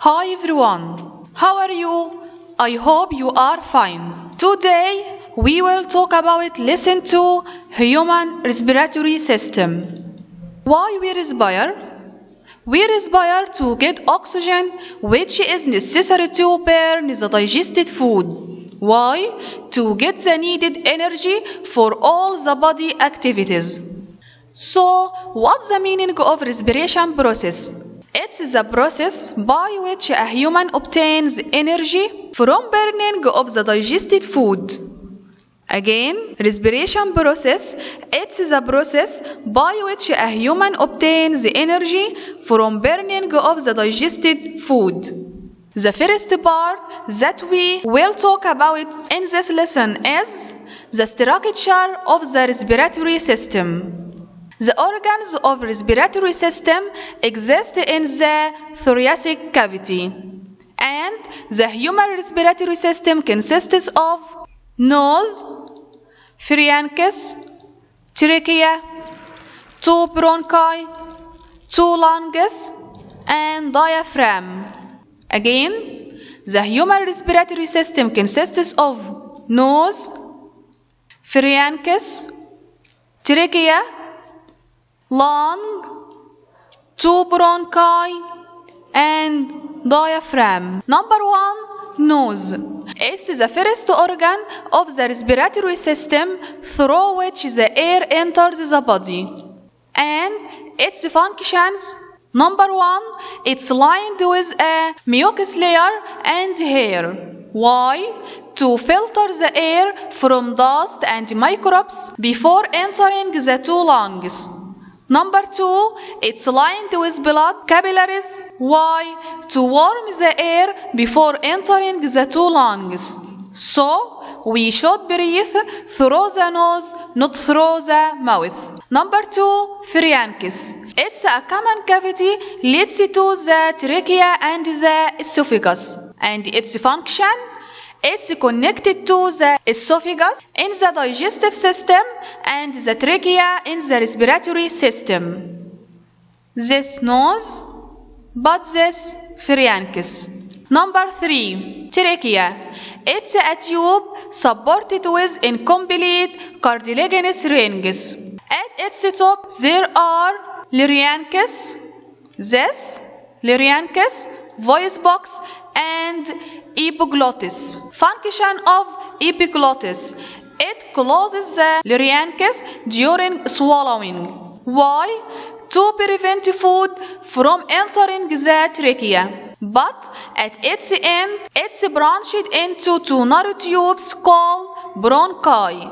Hi everyone, how are you? I hope you are fine. Today we will talk about lesson 2, human respiratory system. Why we respire? We respire to get oxygen, which is necessary to burn the digested food. Why? To get the needed energy for all the body activities. So, what's the meaning of respiration process? It's the process by which a human obtains energy from burning of the digested food. Again, respiration process, it's the process by which a human obtains energy from burning of the digested food. The first part that we will talk about in this lesson is the structure of the respiratory system. The organs of respiratory system exist in the thoracic cavity, and the human respiratory system consists of nose, pharynx, trachea, 2 bronchi, 2 lungs, and diaphragm. Again, the human respiratory system consists of nose, pharynx, trachea, lung, 2 bronchi, and diaphragm. Number 1, nose. It's the first organ of the respiratory system through which the air enters the body. And its functions: number 1, it's lined with a mucus layer and hair. Why? To filter the air from dust and microbes before entering the 2 lungs. Number 2, it's lined with blood capillaries. Why? To warm the air before entering the 2 lungs. So, we should breathe through the nose, not through the mouth. Number 2, pharynx. It's a common cavity leads to the trachea and the esophagus. And its function? It's connected to the esophagus in the digestive system and the trachea in the respiratory system. This nose, but this pharynx. Number 3, trachea. It's a tube supported with incomplete cartilaginous rings. At its top there are larynx, this larynx, voice box, and epiglottis. Function of epiglottis: it closes the larynx during swallowing. Why? To prevent food from entering the trachea. But at its end, it's branched into 2 narrow tubes called bronchi,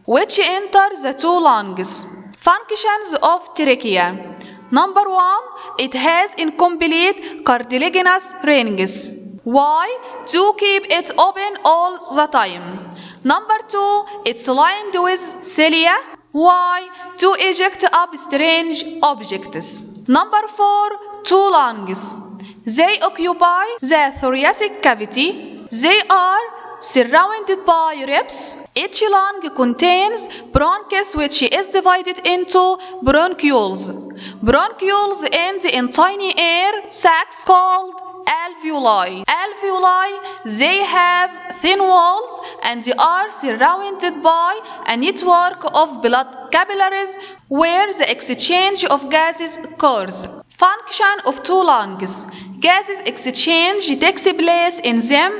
which enter the 2 lungs. Functions of trachea: number 1, it has incomplete cartilaginous rings. Why? To keep it open all the time. Number 2, it's lined with cilia. Why? To eject up strange objects. Number 4, 2 lungs. They occupy the thoracic cavity. They are surrounded by ribs. Each lung contains bronchus, which is divided into bronchioles. Bronchioles end in tiny air sacs called alveoli. Alveoli, they have thin walls and are surrounded by a network of blood capillaries where the exchange of gases occurs. Function of 2 lungs: gases exchange takes place in them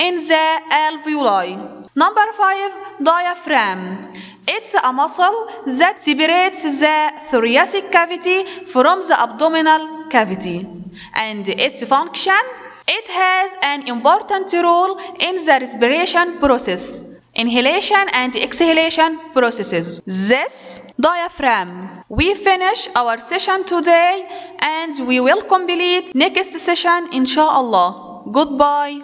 in the alveoli. Number 5, diaphragm. It's a muscle that separates the thoracic cavity from the abdominal cavity. And its function? It has an important role in the respiration process, inhalation and exhalation processes. This diaphragm. We finish our session today and we will complete next session inshallah. Goodbye.